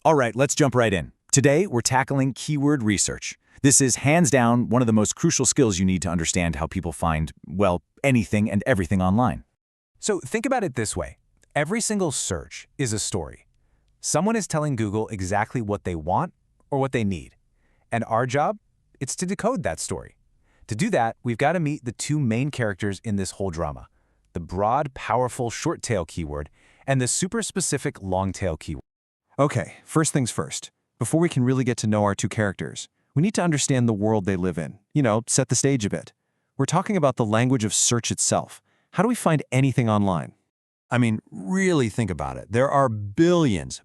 All right, let's jump right in. Today, we're tackling keyword research. This is hands down one of the most crucial skills you need to understand how people find, well, anything and everything online. So think about it this way. Every single search is a story. Someone is telling Google exactly what they want or what they need. And our job? It's to decode that story. To do that, we've got to meet the two main characters in this whole drama: the broad, powerful short-tail keyword and the super specific long-tail keyword. Okay, first things first. Before we can really get to know our two characters, we need to understand the world they live in. Set the stage a bit. We're talking about the language of search itself. How do we find anything online? I mean, really think about it. There are billions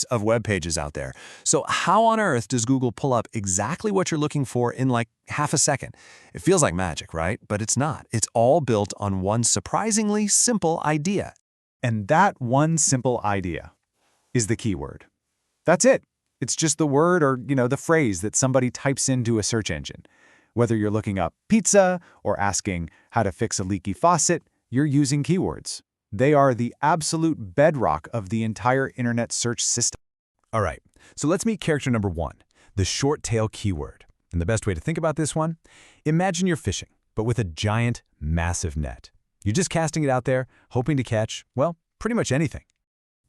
of web pages out there. So how on earth does Google pull up exactly what you're looking for in like half a second? It feels like magic, right? But it's not. It's all built on one surprisingly simple idea. And that one simple idea is the keyword. That's it. It's just the word or, the phrase that somebody types into a search engine. Whether you're looking up pizza or asking how to fix a leaky faucet, you're using keywords. They are the absolute bedrock of the entire internet search system. All right, so let's meet character number one, the short-tail keyword. And the best way to think about this one? Imagine you're fishing, but with a giant, massive net. You're just casting it out there, hoping to catch, well, pretty much anything.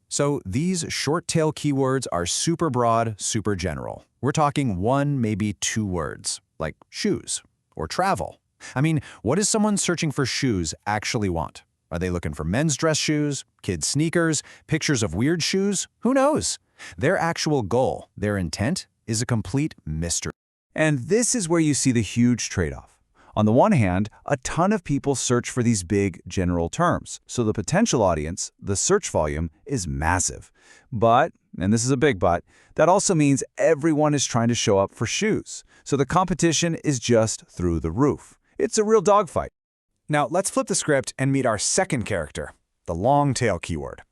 So these short-tail keywords are super broad, super general. We're talking one, maybe two words, like shoes or travel. I mean, what does someone searching for shoes actually want? Are they looking for men's dress shoes, kids' sneakers, pictures of weird shoes? Who knows? Their actual goal, their intent, is a complete mystery. And this is where you see the huge trade-off. On the one hand, a ton of people search for these big, general terms, so the potential audience, the search volume, is massive. But, and this is a big but, that also means everyone is trying to show up for shoes, so the competition is just through the roof. It's a real dogfight. Now, let's flip the script and meet our second character, the long-tail keyword.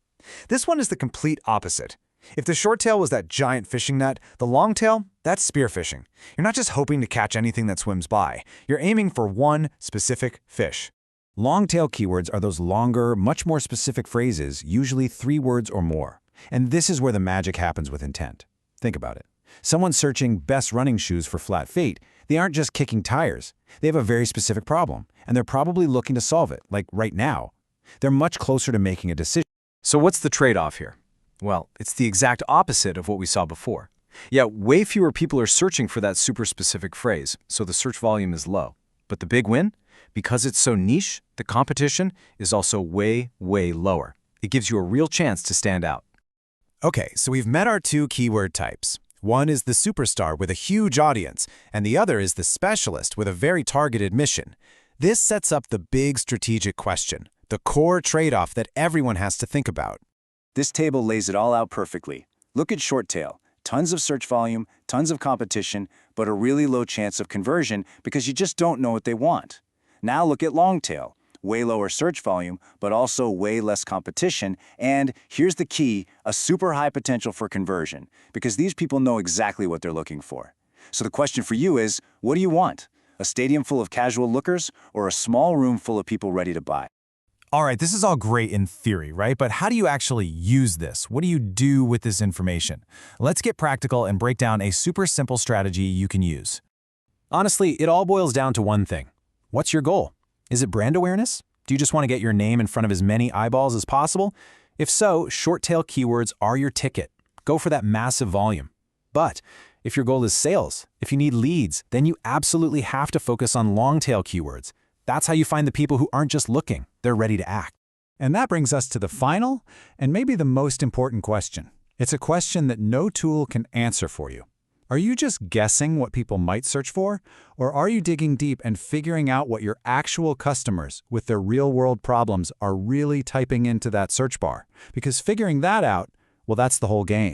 This one is the complete opposite. If the short tail was that giant fishing net, the long tail, that's spearfishing. You're not just hoping to catch anything that swims by. You're aiming for one specific fish. Long-tail keywords are those longer, much more specific phrases, usually 3 words or more. And this is where the magic happens with intent. Think about it. Someone searching best running shoes for flat feet, they aren't just kicking tires. They have a very specific problem, and they're probably looking to solve it, like right now. They're much closer to making a decision. So what's the trade-off here? Well, it's the exact opposite of what we saw before. Yet way fewer people are searching for that super specific phrase, so the search volume is low. But the big win? Because it's so niche, the competition is also way lower. It gives you a real chance to stand out. Okay, so we've met our two keyword types. One is the superstar with a huge audience, and the other is the specialist with a very targeted mission. This sets up the big strategic question, the core trade-off that everyone has to think about. This table lays it all out perfectly. Look at short tail. Tons of search volume, tons of competition, but a really low chance of conversion because you just don't know what they want. Now look at long tail. Way lower search volume, but also way less competition, and here's the key, a super high potential for conversion, because these people know exactly what they're looking for. So the question for you is, what do you want? A stadium full of casual lookers, or a small room full of people ready to buy? All right, this is all great in theory, right? But how do you actually use this? What do you do with this information? Let's get practical and break down a super simple strategy you can use. Honestly, it all boils down to one thing. What's your goal? Is it brand awareness? Do you just want to get your name in front of as many eyeballs as possible? If so, short-tail keywords are your ticket. Go for that massive volume. But if your goal is sales, if you need leads, then you absolutely have to focus on long-tail keywords. That's how you find the people who aren't just looking, they're ready to act. And that brings us to the final and maybe the most important question. It's a question that no tool can answer for you. Are you just guessing what people might search for? Or are you digging deep and figuring out what your actual customers with their real-world problems are really typing into that search bar? Because figuring that out, well, that's the whole game.